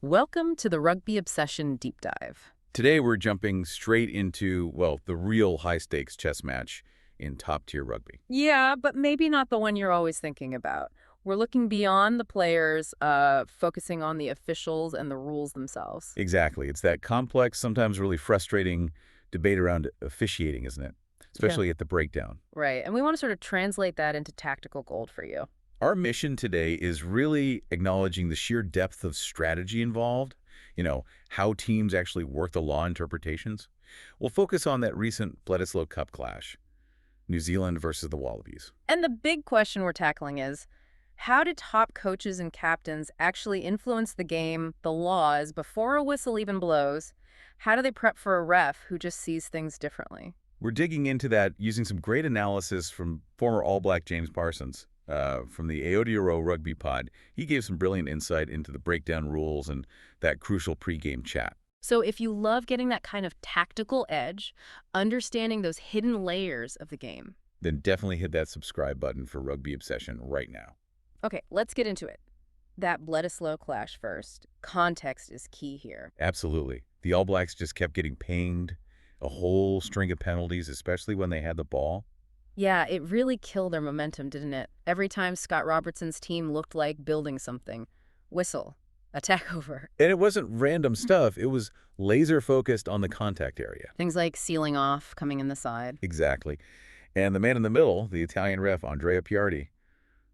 Welcome to the Rugby Obsession Deep Dive. Today we're jumping straight into, well, the real high-stakes chess match in top-tier rugby. Yeah, but maybe not the one you're always thinking about. We're looking beyond the players, focusing on the officials and the rules themselves. Exactly. It's that complex, sometimes really frustrating debate around officiating, isn't it? Especially at the breakdown. Right, and we want to sort of translate that into tactical gold for you. Our mission today is really acknowledging the sheer depth of strategy involved, how teams actually work the law interpretations. We'll focus on that recent Bledisloe Cup clash, New Zealand versus the Wallabies. And the big question we're tackling is, how did top coaches and captains actually influence the game, the laws, before a whistle even blows? How do they prep for a ref who just sees things differently? We're digging into that using some great analysis from former All Black James Parsons. From the Aotearoa Rugby pod. He gave some brilliant insight into the breakdown rules and that crucial pregame chat. So if you love getting that kind of tactical edge, understanding those hidden layers of the game. Then definitely hit that subscribe button for Rugby Obsession right now. Okay, let's get into it. That Bledisloe clash first. Context is key here. Absolutely. The All Blacks just kept getting pinged, a whole string of penalties, especially when they had the ball. Yeah, it really killed their momentum, didn't it? Every time Scott Robertson's team looked like building something. Whistle. Attack over. And it wasn't random stuff. It was laser-focused on the contact area. Things like sealing off, coming in the side. Exactly. And the man in the middle, the Italian ref, Andrea Piardi,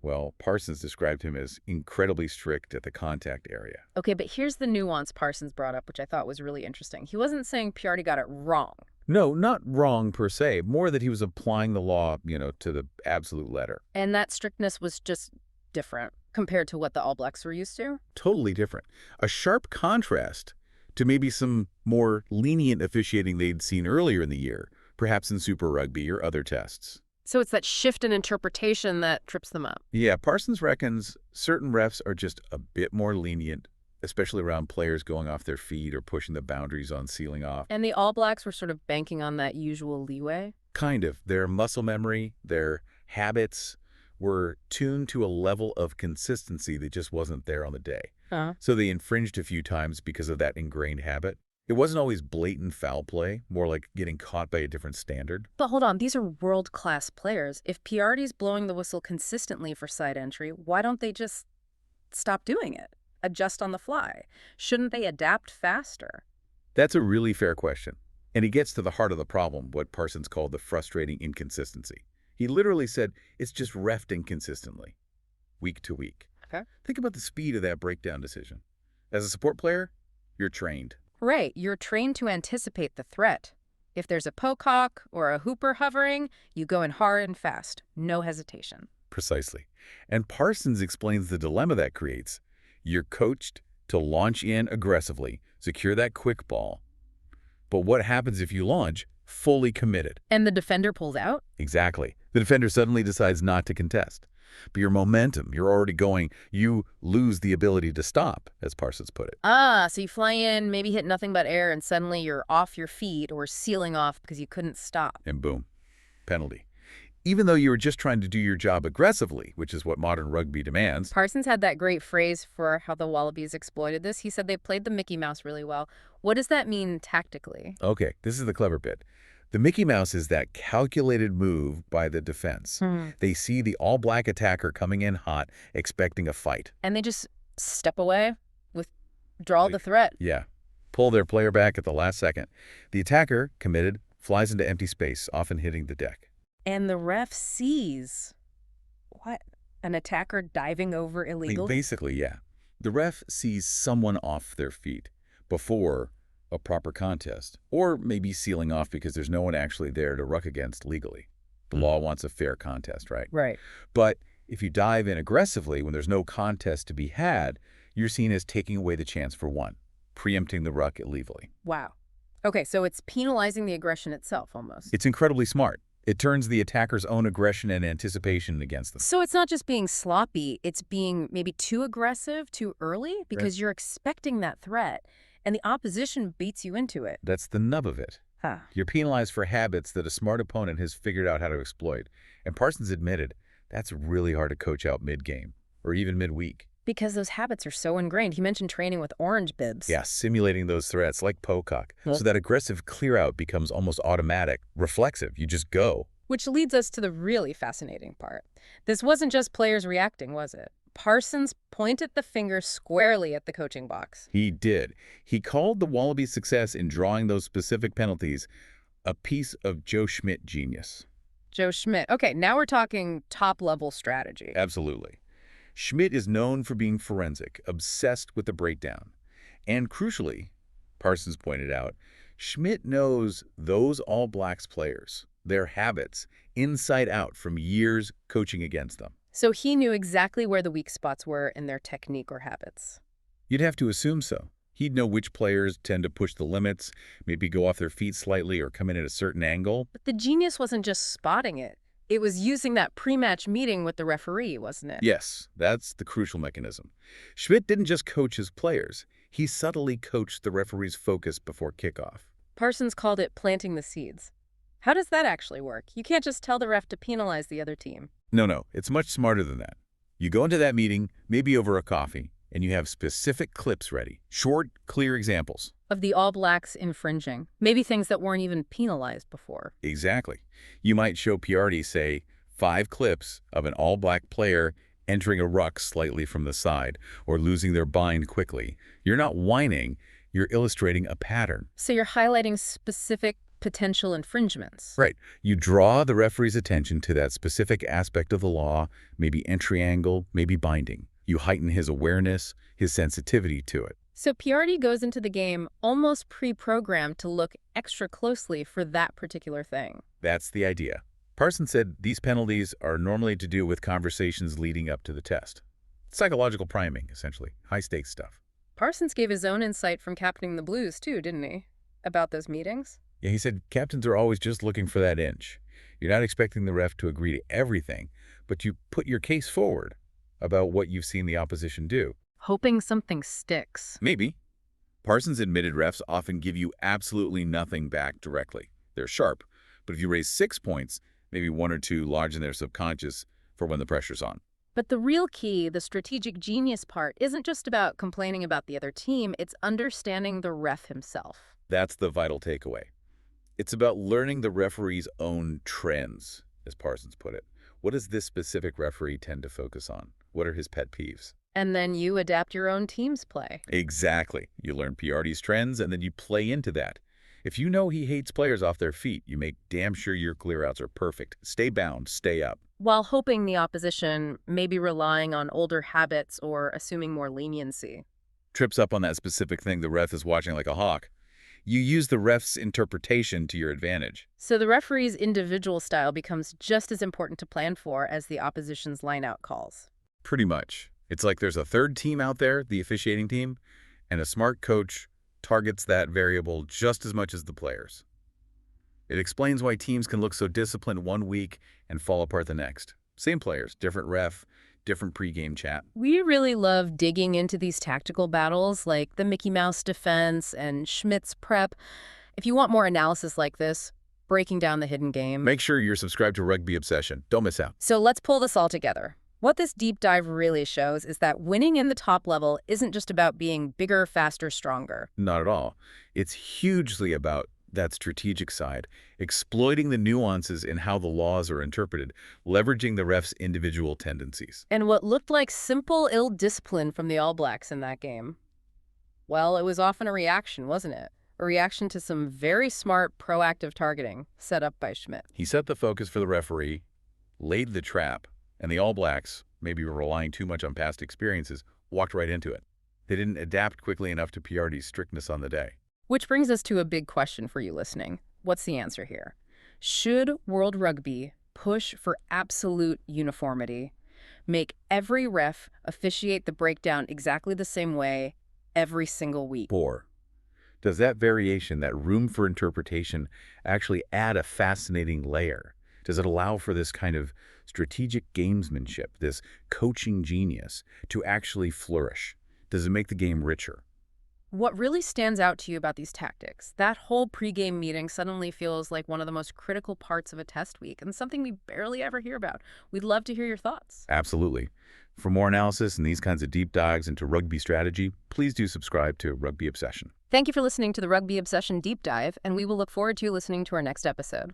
well, Parsons described him as incredibly strict at the contact area. Okay, but here's the nuance Parsons brought up, which I thought was really interesting. He wasn't saying Piardi got it wrong. No, not wrong per se, more that he was applying the law, to the absolute letter. And that strictness was just different compared to what the All Blacks were used to? Totally different. A sharp contrast to maybe some more lenient officiating they'd seen earlier in the year, perhaps in Super Rugby or other tests. So it's that shift in interpretation that trips them up. Yeah, Parsons reckons certain refs are just a bit more lenient, especially around players going off their feet or pushing the boundaries on sealing off. And the All Blacks were sort of banking on that usual leeway? Kind of. Their muscle memory, their habits were tuned to a level of consistency that just wasn't there on the day. So they infringed a few times because of that ingrained habit. It wasn't always blatant foul play, more like getting caught by a different standard. But hold on, these are world-class players. If Piardi's blowing the whistle consistently for side entry, why don't they just stop doing it? Adjust on the fly? Shouldn't they adapt faster? That's a really fair question. And he gets to the heart of the problem, what Parsons called the frustrating inconsistency. He literally said, it's just reffed inconsistently, week to week. Okay. Think about the speed of that breakdown decision. As a support player, you're trained. Right, you're trained to anticipate the threat. If there's a pocock or a hooper hovering, you go in hard and fast, no hesitation. Precisely. And Parsons explains the dilemma that creates. You're coached to launch in aggressively, secure that quick ball. But what happens if you launch fully committed? And the defender pulls out? Exactly. The defender suddenly decides not to contest. But your momentum, you're already going, you lose the ability to stop, as Parsons put it. So you fly in, maybe hit nothing but air, and suddenly you're off your feet or sealing off because you couldn't stop. And boom, penalty. Even though you were just trying to do your job aggressively, which is what modern rugby demands. Parsons had that great phrase for how the Wallabies exploited this. He said they played the Mickey Mouse really well. What does that mean tactically? Okay, this is the clever bit. The Mickey Mouse is that calculated move by the defense. They see the all-black attacker coming in hot, expecting a fight. And they just step away, withdraw the threat. Yeah, pull their player back at the last second. The attacker, committed, flies into empty space, often hitting the deck. And the ref sees, what, an attacker diving over illegally? Basically, yeah. The ref sees someone off their feet before a proper contest, or maybe sealing off because there's no one actually there to ruck against legally. The law wants a fair contest, right? Right. But if you dive in aggressively when there's no contest to be had, you're seen as taking away the chance for one, preempting the ruck illegally. Wow. Okay, so it's penalizing the aggression itself almost. It's incredibly smart. It turns the attacker's own aggression and anticipation against them. So it's not just being sloppy, it's being maybe too aggressive, too early, because you're expecting that threat. And the opposition beats you into it. That's the nub of it. You're penalized for habits that a smart opponent has figured out how to exploit. And Parsons admitted that's really hard to coach out mid-game or even mid-week. Because those habits are so ingrained. He mentioned training with orange bibs. Yeah, simulating those threats like pocock. So that aggressive clear-out becomes almost automatic, reflexive. You just go. Which leads us to the really fascinating part. This wasn't just players reacting, was it? Parsons pointed the finger squarely at the coaching box. He did. He called the Wallabies' success in drawing those specific penalties a piece of Joe Schmidt genius. Joe Schmidt. Okay, now we're talking top-level strategy. Absolutely. Schmidt is known for being forensic, obsessed with the breakdown. And crucially, Parsons pointed out, Schmidt knows those All Blacks players, their habits, inside out from years coaching against them. So he knew exactly where the weak spots were in their technique or habits. You'd have to assume so. He'd know which players tend to push the limits, maybe go off their feet slightly or come in at a certain angle. But the genius wasn't just spotting it. It was using that pre-match meeting with the referee, wasn't it? Yes, that's the crucial mechanism. Schmidt didn't just coach his players. He subtly coached the referee's focus before kickoff. Parsons called it planting the seeds. How does that actually work? You can't just tell the ref to penalize the other team. No, it's much smarter than that. You go into that meeting, maybe over a coffee, and you have specific clips ready. Short, clear examples. Of the All Blacks infringing. Maybe things that weren't even penalized before. Exactly. You might show Piardi, say, 5 clips of an All Black player entering a ruck slightly from the side or losing their bind quickly. You're not whining, you're illustrating a pattern. So you're highlighting specific potential infringements. Right. You draw the referee's attention to that specific aspect of the law, maybe entry angle, maybe binding. You heighten his awareness, his sensitivity to it. So Piardi goes into the game almost pre-programmed to look extra closely for that particular thing. That's the idea. Parsons said these penalties are normally to do with conversations leading up to the test. Psychological priming, essentially. High-stakes stuff. Parsons gave his own insight from captaining the Blues, too, didn't he? About those meetings? Yeah, he said captains are always just looking for that inch. You're not expecting the ref to agree to everything, but you put your case forward about what you've seen the opposition do. Hoping something sticks. Maybe. Parsons admitted refs often give you absolutely nothing back directly. They're sharp, but if you raise 6 points, maybe 1 or 2 lodge in their subconscious for when the pressure's on. But the real key, the strategic genius part, isn't just about complaining about the other team, it's understanding the ref himself. That's the vital takeaway. It's about learning the referee's own trends, as Parsons put it. What does this specific referee tend to focus on? What are his pet peeves? And then you adapt your own team's play. Exactly. You learn Piardi's trends, and then you play into that. If you know he hates players off their feet, you make damn sure your clearouts are perfect. Stay bound, stay up. While hoping the opposition may be relying on older habits or assuming more leniency. Trips up on that specific thing the ref is watching like a hawk. You use the ref's interpretation to your advantage. So the referee's individual style becomes just as important to plan for as the opposition's line-out calls. Pretty much. It's like there's a third team out there, the officiating team, and a smart coach targets that variable just as much as the players. It explains why teams can look so disciplined one week and fall apart the next. Same players, different ref, different pregame chat. We really love digging into these tactical battles like the Mickey Mouse defense and Schmidt's prep. If you want more analysis like this, breaking down the hidden game. Make sure you're subscribed to Rugby Obsession. Don't miss out. So let's pull this all together. What this deep dive really shows is that winning in the top level isn't just about being bigger, faster, stronger. Not at all. It's hugely about that strategic side, exploiting the nuances in how the laws are interpreted, leveraging the ref's individual tendencies. And what looked like simple ill discipline from the All Blacks in that game, well, it was often a reaction, wasn't it? A reaction to some very smart, proactive targeting set up by Schmidt. He set the focus for the referee, laid the trap, and the All Blacks, maybe relying too much on past experiences, walked right into it. They didn't adapt quickly enough to Piardi's strictness on the day. Which brings us to a big question for you listening. What's the answer here? Should World Rugby push for absolute uniformity, make every ref officiate the breakdown exactly the same way every single week? Or does that variation, that room for interpretation, actually add a fascinating layer? Does it allow for this kind of strategic gamesmanship, this coaching genius, to actually flourish? Does it make the game richer? What really stands out to you about these tactics? That whole pregame meeting suddenly feels like one of the most critical parts of a test week and something we barely ever hear about. We'd love to hear your thoughts. Absolutely. For more analysis and these kinds of deep dives into rugby strategy, please do subscribe to Rugby Obsession. Thank you for listening to the Rugby Obsession Deep Dive, and we will look forward to you listening to our next episode.